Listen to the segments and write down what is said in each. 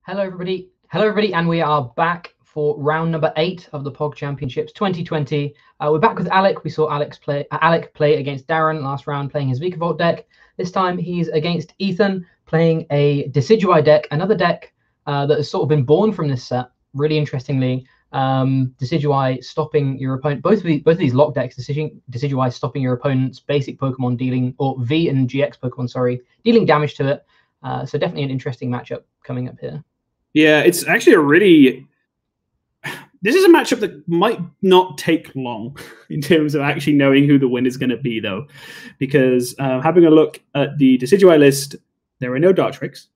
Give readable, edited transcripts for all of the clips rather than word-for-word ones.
Hello, everybody. Hello, everybody, and we are back for round number 8 of the POG Championships 2020. We're back with Alec. We saw Alec play against Darren last round, playing his Vikavolt deck. This time, he's against Ethan, playing a Decidueye deck, another deck that has sort of been born from this set. Really interestingly, Decidueye stopping your opponent. Both of these lock decks, Decidueye stopping your opponent's basic Pokemon dealing, or V and GX Pokemon, sorry, dealing damage to it. So definitely an interesting matchup coming up here. Yeah, it's actually a really... This is a matchup that might not take long in terms of actually knowing who the winner is going to be, though. Because having a look at the Decidueye list, there are no Dartrix,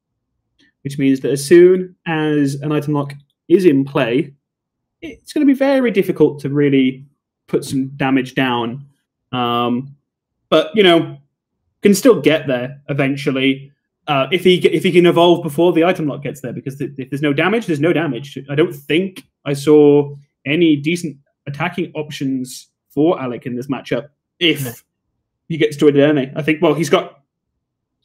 which means that as soon as an item lock is in play, it's going to be very difficult to really put some damage down. But, you know, can still get there eventually. If he can evolve before the item lock gets there, because if there's no damage, there's no damage. I don't think I saw any decent attacking options for Alec in this matchup if he gets to it early. I think, well, he's got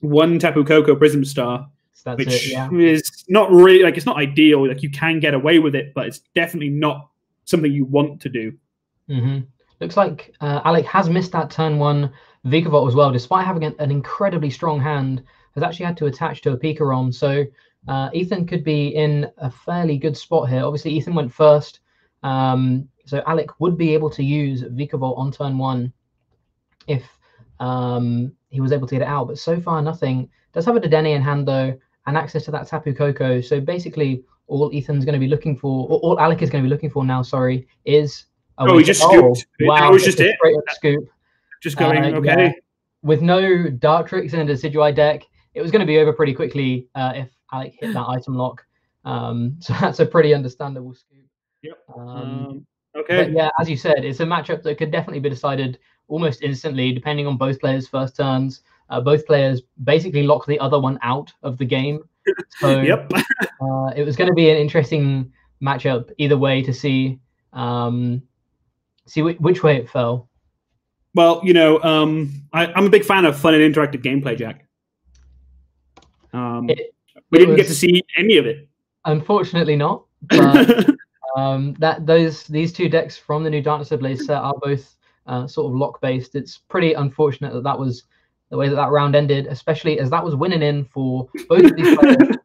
one Tapu Koko Prism Star, which is not really, like, it's not ideal. Like, you can get away with it, but it's definitely not something you want to do. Looks like Alec has missed that turn 1 Vikavolt as well, despite having an incredibly strong hand. Has actually had to attach to a Pikarom, so Ethan could be in a fairly good spot here. Obviously, Ethan went first, so Alec would be able to use Vikavolt on turn 1 if he was able to get it out, but so far nothing. Does have a Dedenne in hand, though, and access to that Tapu Koko, so basically all Ethan's going to be looking for, or all Alec is going to be looking for now, sorry, is... he just scooped. Wow, that was just it. Straight up scoop. Just going, okay. Yeah. With no Dartrix in a Decidueye deck, it was going to be over pretty quickly if Alec hit that item lock. So that's a pretty understandable scoop. Yep. Okay. But yeah, as you said, it's a matchup that could definitely be decided almost instantly, depending on both players' first turns. Both players basically lock the other one out of the game. So it was going to be an interesting matchup either way to see which way it fell. Well, you know, I'm a big fan of fun and interactive gameplay, Jack. We didn't get to see any of it. Unfortunately not. But these two decks from the new Dinosaur Blaze set are both sort of lock-based. It's pretty unfortunate that was the way that round ended, especially as that was winning in for both of these players.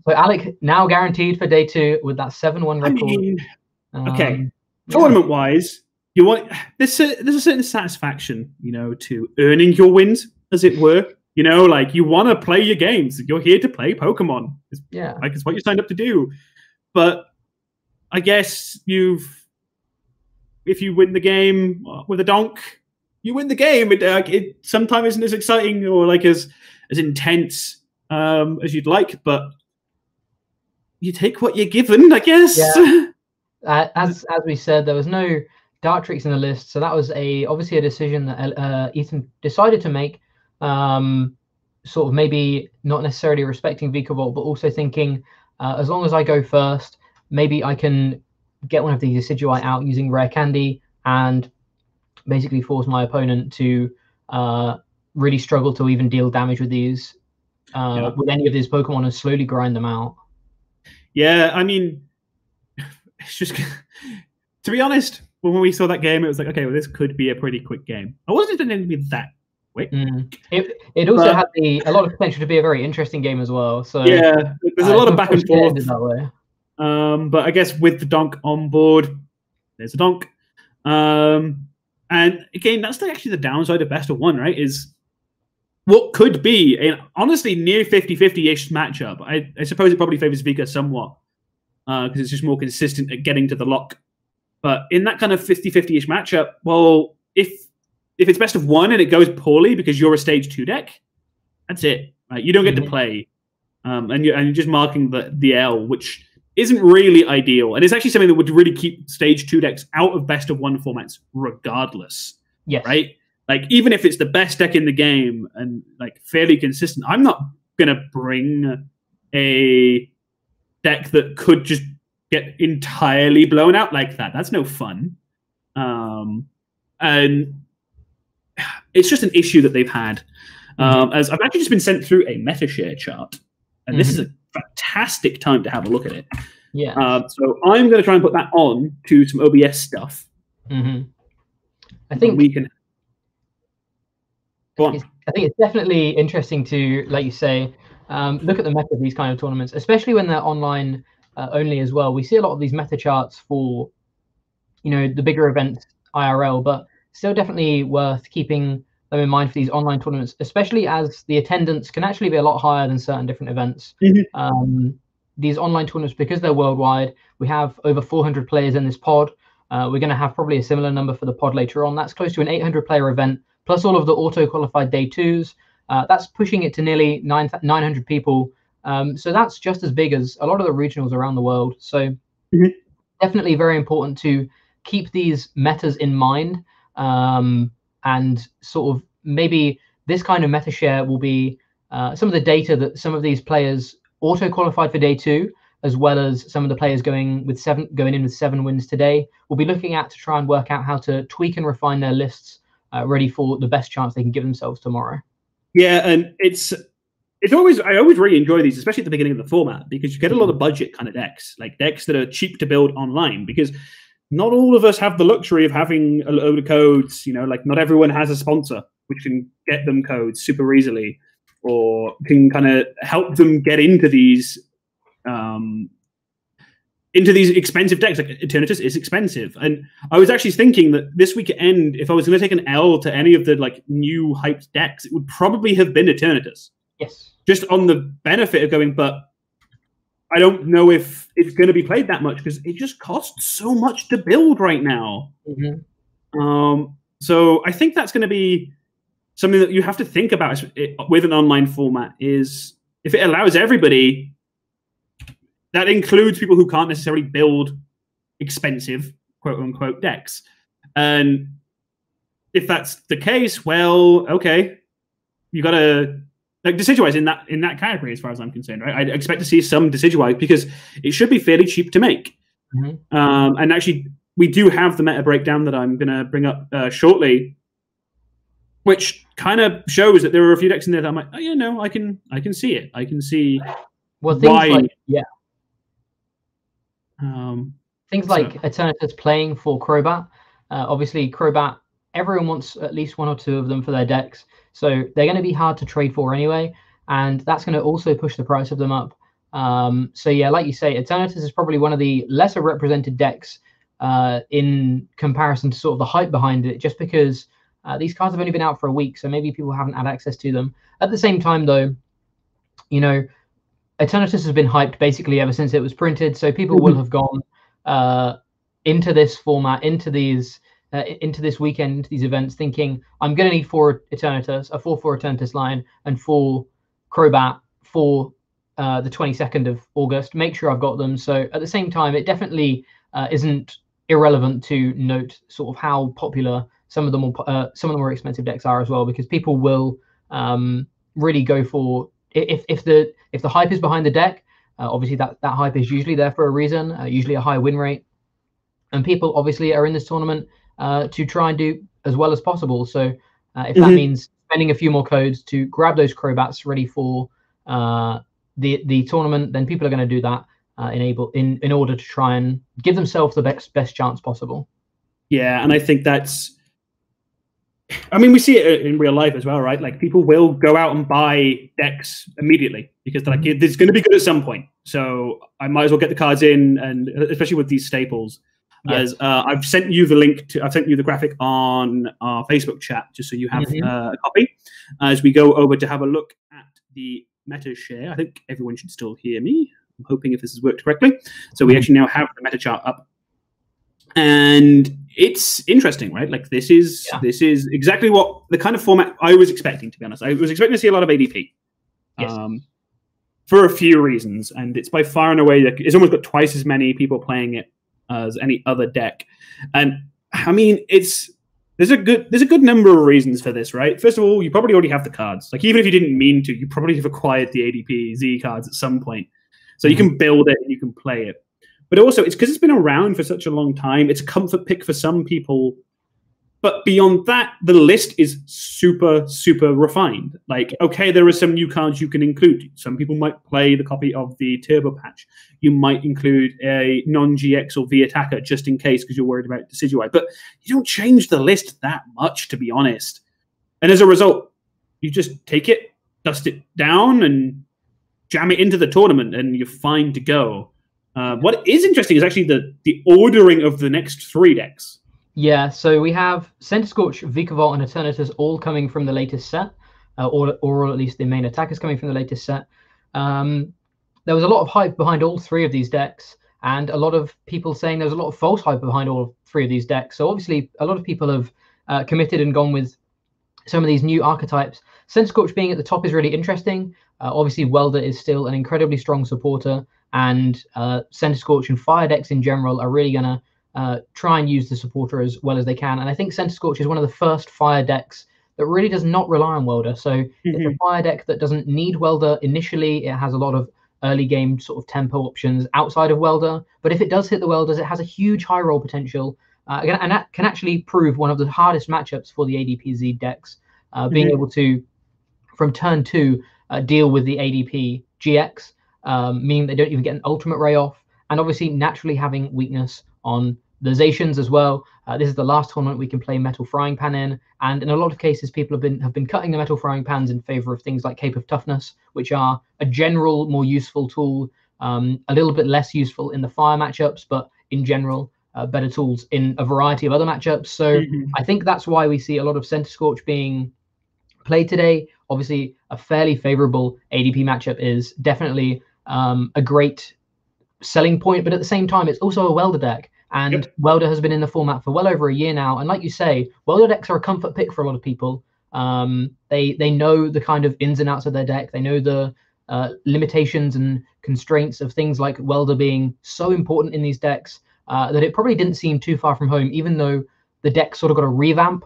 So Alec now guaranteed for day 2 with that 7-1 record. I mean, okay, tournament-wise, you want there's a certain satisfaction, you know, to earning your wins, as it were. You know, like, you want to play your games. You're here to play Pokemon. It's what you signed up to do. But I guess if you win the game with a donk, you win the game. It sometimes isn't as exciting or like as intense as you'd like, but you take what you're given, I guess. Yeah. As we said, there was no Dartrix in the list, so that was obviously a decision that Ethan decided to make. Sort of maybe not necessarily respecting Vikavolt, but also thinking as long as I go first, maybe I can get one of these Decidueye out using Rare Candy and basically force my opponent to really struggle to even deal damage with these with any of these Pokemon and slowly grind them out. Yeah, I mean, it's just to be honest, when we saw that game, it was like, okay, well, this could be a pretty quick game. I wasn't intending to be that. It also had a lot of potential to be a very interesting game as well. So yeah, there's a lot of back and forth. That way. But I guess with the donk on board, there's a donk. And again, that's actually the downside of best of 1, right? Is what could be an honestly near 50-50-ish matchup. I suppose it probably favors Vika somewhat because it's just more consistent at getting to the lock. But in that kind of 50-50-ish matchup, well, if it's best of 1 and it goes poorly because you're a stage 2 deck, that's it. Right? You don't get to play, and you're just marking the L, which isn't really ideal. And it's actually something that would really keep stage 2 decks out of best of 1 formats, regardless. Yes. Right. Like, even if it's the best deck in the game and like fairly consistent, I'm not gonna bring a deck that could just get entirely blown out like that. That's no fun. And it's just an issue that they've had. As I've actually just been sent through a MetaShare chart, and this is a fantastic time to have a look at it. Yeah. So I'm going to try and put that on to some OBS stuff. I think we can. Go on. I think it's definitely interesting to, like you say, look at the meta of these kind of tournaments, especially when they're online only as well. We see a lot of these meta charts for, the bigger events IRL, but still definitely worth keeping them in mind for these online tournaments, especially as the attendance can actually be a lot higher than certain different events. These online tournaments, because they're worldwide, we have over 400 players in this pod. We're going to have probably a similar number for the pod later on. That's close to an 800 player event, plus all of the auto-qualified day twos. That's pushing it to nearly 900 people. So that's just as big as a lot of the regionals around the world. So definitely very important to keep these metas in mind. And sort of maybe this kind of meta share will be some of the data that some of these players auto-qualified for day two, as well as some of the players going in with 7 wins today. We'll be looking at to try and work out how to tweak and refine their lists ready for the best chance they can give themselves tomorrow. Yeah, and I always really enjoy these, especially at the beginning of the format, because you get a lot of budget kind of decks, like decks that are cheap to build online, because not all of us have the luxury of having a load of codes. Like not everyone has a sponsor which can get them codes super easily, or can kind of help them get into these expensive decks. Like Eternatus is expensive, and I was actually thinking that this weekend, if I was going to take an L to any of the new hyped decks, it would probably have been Eternatus. Yes, just on the benefit of going, but I don't know if it's going to be played that much because it just costs so much to build right now. So I think that's going to be something that you have to think about with an online format, is if it allows everybody, that includes people who can't necessarily build expensive, quote unquote, decks. And if that's the case, well, okay, you got to Decidueye in that category, as far as I'm concerned, right? I'd expect to see some Decidueye because it should be fairly cheap to make. And actually, we do have the meta breakdown that I'm going to bring up shortly, which kind of shows that there are a few decks in there that I'm like, oh yeah, no, I can see it. I can see why. Things like Eternatus playing for Crobat. Obviously, Crobat, everyone wants at least one or two of them for their decks. So they're going to be hard to trade for anyway. And that's going to also push the price of them up. So yeah, like you say, Eternatus is probably one of the lesser represented decks in comparison to sort of the hype behind it, just because these cards have only been out for a week. So maybe people haven't had access to them. At the same time, though, Eternatus has been hyped basically ever since it was printed. So people will have gone into this format, into this weekend, into these events, thinking I'm going to need 4 Eternatus, a 4/4 Eternatus line, and 4 Crobat for the 22nd of August. Make sure I've got them. So at the same time, it definitely isn't irrelevant to note sort of how popular some of the more expensive decks are as well, because people will really go for, if the hype is behind the deck, obviously that hype is usually there for a reason, usually a high win rate, and people obviously are in this tournament to try and do as well as possible. So if that means spending a few more codes to grab those Crobats ready for the tournament, then people are going to do that in order to try and give themselves the best chance possible. Yeah, and I think that's, I mean, we see it in real life as well, right? Like people will go out and buy decks immedially because they're like, it's going to be good at some point. So I might as well get the cards in, and especially with these staples. As I've sent you the link I've sent you the graphic on our Facebook chat, just so you have a copy as we go over to have a look at the meta share. I think everyone should still hear me. I'm hoping if this has worked correctly. So we actually now have the meta chart up, and it's interesting, right? Like this is exactly what the kind of format I was expecting, to be honest. I was expecting to see a lot of ADP. For a few reasons, and it's by far and away, it's almost got twice as many people playing it as any other deck. And I mean, there's a good number of reasons for this, right? First of all, you probably already have the cards. Like even if you didn't mean to, you probably have acquired the ADP Z cards at some point. So you can build it and you can play it. But also it's because it's been around for such a long time. It's a comfort pick for some people But beyond that, the list is super, super refined. Like, okay, there are some new cards you can include. Some people might play the copy of the Turbo Patch. You might include a non-GX or V attacker just in case because you're worried about Decidueye. But you don't change the list that much, to be honest. And as a result, you just take it, dust it down, and jam it into the tournament, and you're fine to go. What is interesting is actually the ordering of the next 3 decks. Yeah, so we have Center Scorch, Vikavolt, and Eternatus all coming from the latest set, or at least the main attackers coming from the latest set. There was a lot of hype behind all 3 of these decks, and a lot of people saying there's a lot of false hype behind all 3 of these decks. So obviously, a lot of people have committed and gone with some of these new archetypes. Center Scorch being at the top is really interesting. Obviously, Welder is still an incredibly strong supporter, and Center Scorch and Fire decks in general are really going to try and use the supporter as well as they can. And I think Center Scorch is one of the first Fire decks that really does not rely on Welder. So it's a Fire deck that doesn't need Welder initially. It has a lot of early game sort of tempo options outside of Welder. But if it does hit the Welders, it has a huge high roll potential. And that can actually prove one of the hardest matchups for the ADPZ decks, being able to, from turn 2, deal with the ADP GX, meaning they don't even get an Ultimate Ray off, and obviously naturally having weakness on the Zacians as well. This is the last tournament we can play Metal Frying Pan in, and in a lot of cases people have been cutting the Metal Frying Pans in favor of things like Cape of Toughness, which are a general more useful tool, a little bit less useful in the Fire matchups, but in general better tools in a variety of other matchups. So I think that's why we see a lot of Center Scorch being played today. Obviously, a fairly favorable ADP matchup is definitely a great selling point, but at the same time, it's also a Welder deck. And Welder has been in the format for well over a year now. And like you say, Welder decks are a comfort pick for a lot of people. They know the kind of ins and outs of their deck. They know the limitations and constraints of things like Welder being so important in these decks that it probably didn't seem too far from home, even though the deck sort of got a revamp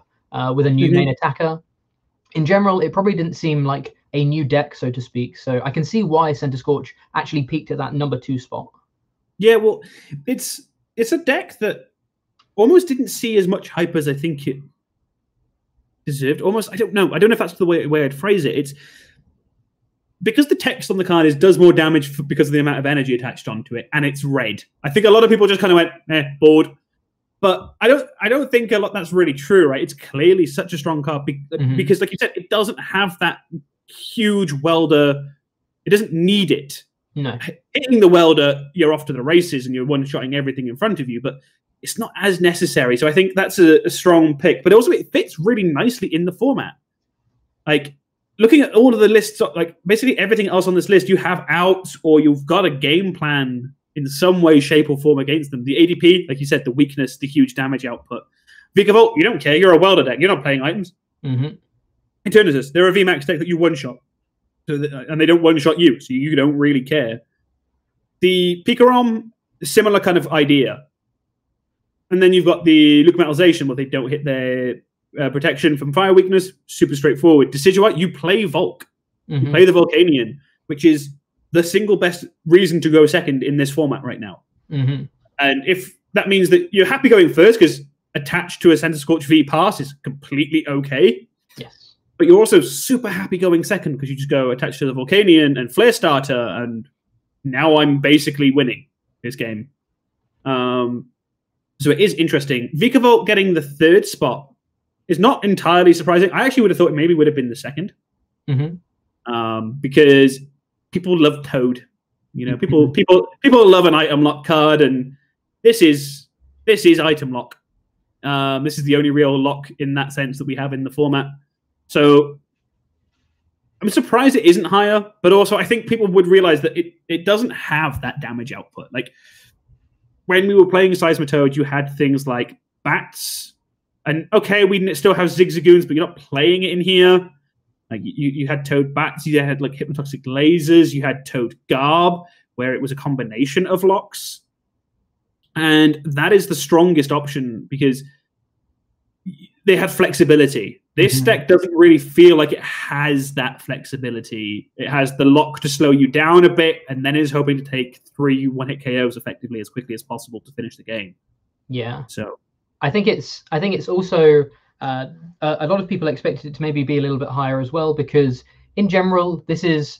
with a new main attacker. In general, it probably didn't seem like a new deck, so to speak. So I can see why Center Scorch actually peaked at that number 2 spot. Yeah, well, it's a deck that almost didn't see as much hype as I think it deserved. Almost, I don't know if that's the way I'd phrase it. It's because the text on the card does more damage because of the amount of energy attached onto it, and it's red. I think a lot of people just kind of went, bored. But I don't think a lot that's really true, right? It's clearly such a strong card because, like you said, it doesn't have that huge Welder. It doesn't need it. No. Hitting the Welder, you're off to the races and you're one-shotting everything in front of you, but it's not as necessary. So I think that's a strong pick. But also it fits really nicely in the format. Like, looking at all of the lists, like basically everything else on this list, you have outs or you've got a game plan in some way, shape, or form against them. The ADP, like you said, the weakness, the huge damage output. Vikavolt, you don't care. You're a Welder deck. You're not playing items. Eternatus, they're a VMAX deck that you one-shot. And they don't one-shot you, so you don't really care. The Pikarom, similar kind of idea. And then you've got the Lucametalization, where they don't hit their protection from fire weakness. Super straightforward. Decidueye, you play Volk. You play the Volcanion, which is the single best reason to go second in this format right now. And if that means that you're happy going first, because attached to a Center Scorch V pass is completely okay. Yes. But you're also super happy going second because you just go attached to the Volcanion and Flare Starter, and now I'm basically winning this game. So it is interesting. Vikavolt getting the 3rd spot is not entirely surprising. I actually would have thought it maybe would have been the 2nd. Because people love Toad. You know, people love an item lock card, and this is item lock. This is the only real lock in that sense that we have in the format. So I'm surprised it isn't higher, but also I think people would realize that it doesn't have that damage output. Like when we were playing Seismitoad, you had things like Bats, and okay, we still have Zigzagoons, but you're not playing it in here. Like you had Toad Bats, you had like Hypnotoxic Lasers, you had Toad Garb, where it was a combination of locks. And that is the strongest option because they had flexibility. This deck doesn't really feel like it has that flexibility. It has the lock to slow you down a bit, and then is hoping to take 3 one-hit KOs effectively as quickly as possible to finish the game. Yeah. So I think it's also A lot of people expected it to maybe be a little bit higher as well, because in general, this is,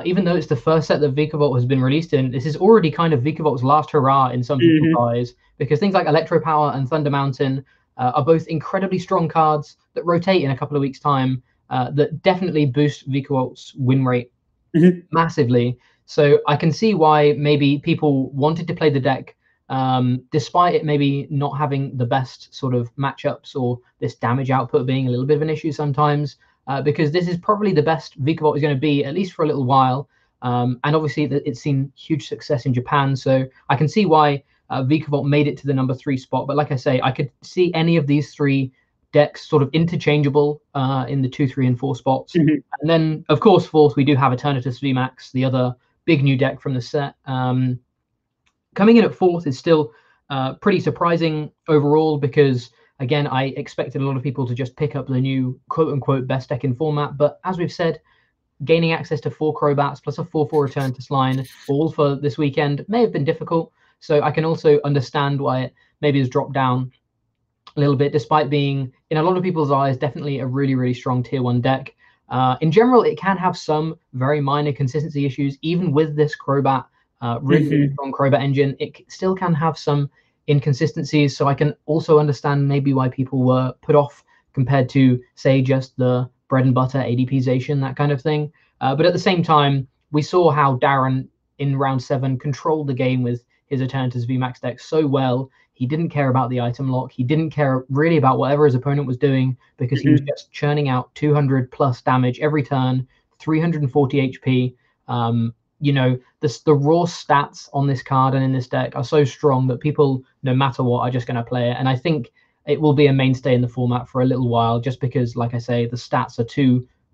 even though it's the first set that Vikavolt has been released in, this is already kind of Vikavolt's last hurrah in some people's eyes, because things like Electro Power and Thunder Mountain are both incredibly strong cards that rotate in a couple of weeks' time, that definitely boost Vikavolt's win rate massively. So I can see why maybe people wanted to play the deck, despite it maybe not having the best sort of matchups, or this damage output being a little bit of an issue sometimes, because this is probably the best Vikavolt is going to be, at least for a little while. And obviously it's seen huge success in Japan, so I can see why Vikavolt made it to the number 3 spot. But like I say, I could see any of these 3 decks sort of interchangeable in the 2, 3, and 4 spots. And then, of course, fourth, we do have Eternatus VMAX, the other big new deck from the set. Coming in at fourth is still pretty surprising overall, because, again, I expected a lot of people to just pick up the new quote-unquote best deck in format. But as we've said, gaining access to 4 Crobats plus a 4/4 Eternatus line all for this weekend may have been difficult. So I can also understand why it maybe has dropped down a little bit, despite being, in a lot of people's eyes, definitely a really, really strong tier 1 deck. In general, it can have some very minor consistency issues, even with this Crobat, really strong Crobat engine. It still can have some inconsistencies, so I can also understand maybe why people were put off compared to, say, just the bread and butter ADPization, that kind of thing. But at the same time, we saw how Darren in round 7 controlled the game with his Eternatus VMAX deck so well. He didn't care about the item lock. He didn't care really about whatever his opponent was doing, because he was just churning out 200 plus damage every turn, 340 HP. You know, the raw stats on this card and in this deck are so strong that people, no matter what, are just going to play it. And I think it will be a mainstay in the format for a little while, just because, like I say, the stats are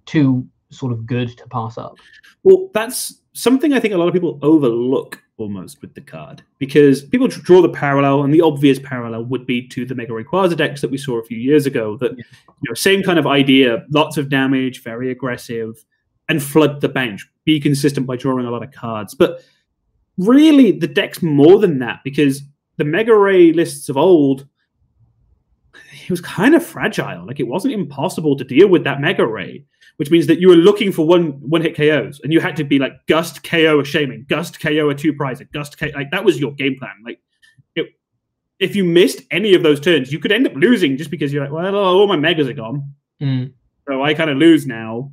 too sort of good to pass up. Well, that's something I think a lot of people overlook almost with the card, because people draw the parallel, and the obvious parallel would be to the Mega Rayquaza decks that we saw a few years ago. That, you know, same kind of idea, lots of damage, very aggressive, and flood the bench, be consistent by drawing a lot of cards. But really, the deck's more than that, because the Mega Ray lists of old, it was kind of fragile. Like, it wasn't impossible to deal with that Mega Ray, which means that you were looking for one-hit KOs, and you had to be like Gust KO a Shaman, Gust KO a 2-prizer, Gust KO. Like, that was your game plan. Like, if you missed any of those turns, you could end up losing, just because you're like, well, all my Megas are gone, so I kind of lose now.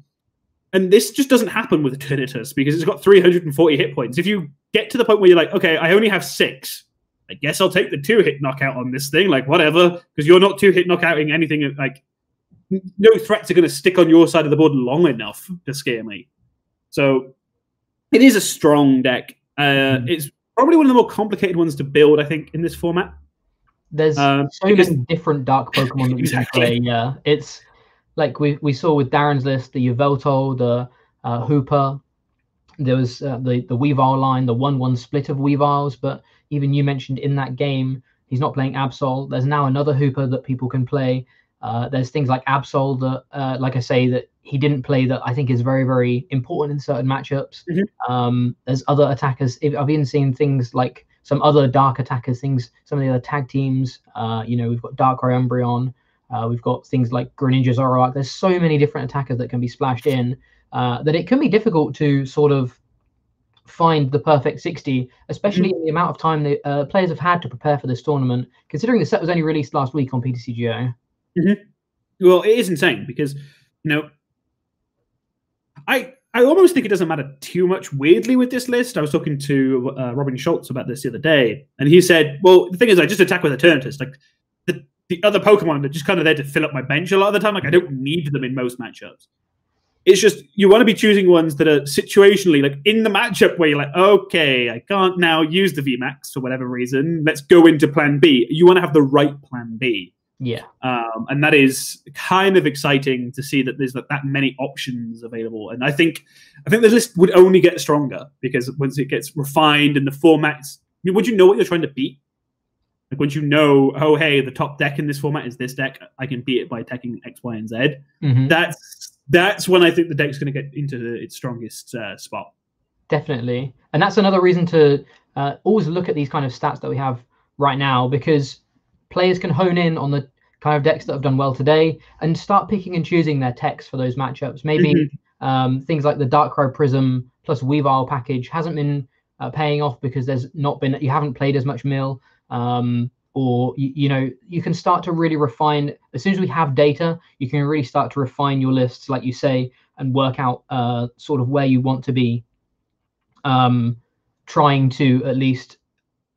And this just doesn't happen with Eternatus, because it's got 340 hit points. If you get to the point where you're like, okay, I only have 6, I guess I'll take the 2-hit knockout on this thing, like, whatever, because you're not 2-hit knockouting anything. Like, no threats are going to stick on your side of the board long enough to scare me. So it is a strong deck. It's probably one of the more complicated ones to build, I think, in this format. There's so many different dark Pokemon that you can play. Yeah, it's like we saw with Darren's list, the Yveltal, the Hooper. There was the Weavile line, the 1/1 split of Weaviles. But even you mentioned in that game, he's not playing Absol. There's now another Hooper that people can play. There's things like Absol that, like I say, that he didn't play, that I think is very, very important in certain matchups. There's other attackers. I've even seen things like some other dark attackers, some of the other tag teams. You know, we've got Darkrai Umbreon. We've got things like Greninja Zoroark. There's so many different attackers that can be splashed in, that it can be difficult to sort of find the perfect 60, especially in the amount of time that players have had to prepare for this tournament, considering the set was only released last week on PTCGO. Well, it is insane, because, you know, I almost think it doesn't matter too much, weirdly, with this list. I was talking to Robin Schultz about this the other day, and he said, well, the thing is, I just attack with Eternatus. Like, the other Pokemon are just kind of there to fill up my bench a lot of the time. Like, I don't need them in most matchups. It's just, you want to be choosing ones that are situationally, like, in the matchup where you're like, okay, I can't now use the VMAX for whatever reason. Let's go into plan B. You want to have the right plan B. Yeah. And that is kind of exciting to see that there's that many options available. And I think the list would only get stronger, because once it gets refined and the formats, I mean, once you know what you're trying to beat, like, once you know, oh, hey, the top deck in this format is this deck, I can beat it by attacking X, Y, and Z. That's when I think the deck's going to get into its strongest spot. Definitely. And that's another reason to always look at these kind of stats that we have right now, because players can hone in on the kind of decks that have done well today, and start picking and choosing their techs for those matchups. Maybe things like the Darkrai Prism plus Weavile package hasn't been paying off because you haven't played as much mill, or you can start to really refine. As soon as we have data, you can really start to refine your lists, like you say, and work out sort of where you want to be, trying to at least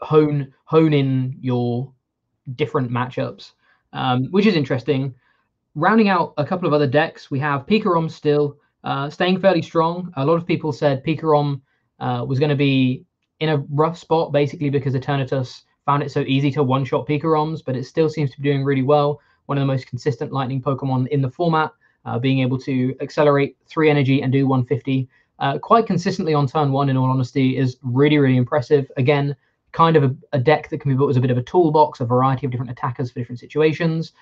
hone in your different matchups, which is interesting. Rounding out a couple of other decks, we have Pikarom still staying fairly strong. A lot of people said Pikarom was going to be in a rough spot, basically because Eternatus found it so easy to one-shot Pikaroms, but it still seems to be doing really well. One of the most consistent Lightning Pokemon in the format, being able to accelerate 3 energy and do 150 quite consistently on turn 1, in all honesty, is really, really impressive. Again, kind of a deck that can be built as a bit of a toolbox, a variety of different attackers for different situations.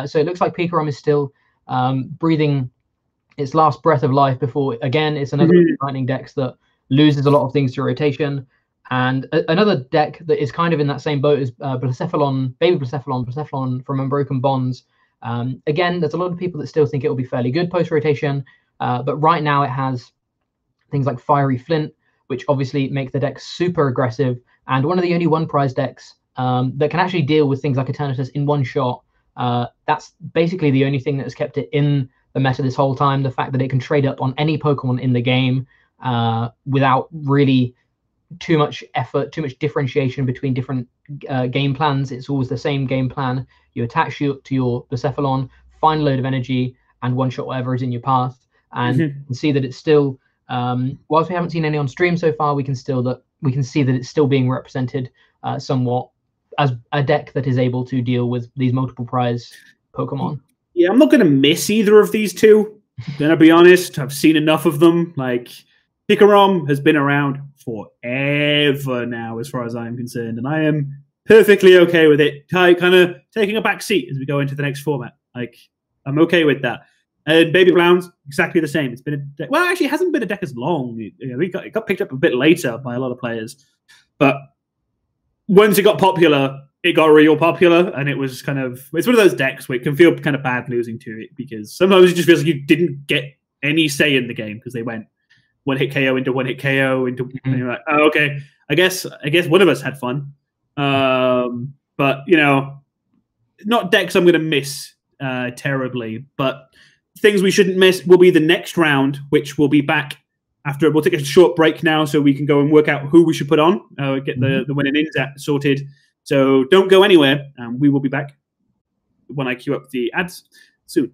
So it looks like Pikarom is still breathing its last breath of life before, again, it's another Lightning decks that loses a lot of things to rotation. And another deck that is kind of in that same boat is Blacephalon, Baby Blacephalon from Unbroken Bonds. Again, there's a lot of people that still think it will be fairly good post-rotation, but right now it has things like Fiery Flint, which obviously make the deck super aggressive, and one of the only one prize decks that can actually deal with things like Eternatus in one shot. That's basically the only thing that has kept it in the meta this whole time, the fact that it can trade up on any Pokemon in the game without really too much effort, too much differentiation between different game plans. It's always the same game plan. You attach to your Blacephalon, find a load of energy, and one-shot whatever is in your path. And you can see that it's still, whilst we haven't seen any on stream so far, we can see that it's still being represented somewhat as a deck that is able to deal with these multiple prize Pokemon. Yeah, I'm not going to miss either of these two. Gonna be honest, I've seen enough of them. Like, Pikarom has been around forever now, as far as I am concerned, and I am perfectly okay with it kind of taking a back seat as we go into the next format. Like, I'm okay with that. And Baby Blounds, exactly the same. It's been a deck. Well, actually, it hasn't been a deck as long. It got picked up a bit later by a lot of players, but once it got popular, it got real popular, and it was kind of, it's one of those decks where it can feel kind of bad losing to it, because sometimes it just feels like you didn't get any say in the game because they went one hit KO into one hit KO into, and you're like, oh, okay, I guess one of us had fun. But not decks I'm going to miss terribly, but things we shouldn't miss will be the next round, which will be back after. We'll take a short break now so we can go and work out who we should put on, get the win and ins sorted. So don't go anywhere, and we will be back when I queue up the ads soon.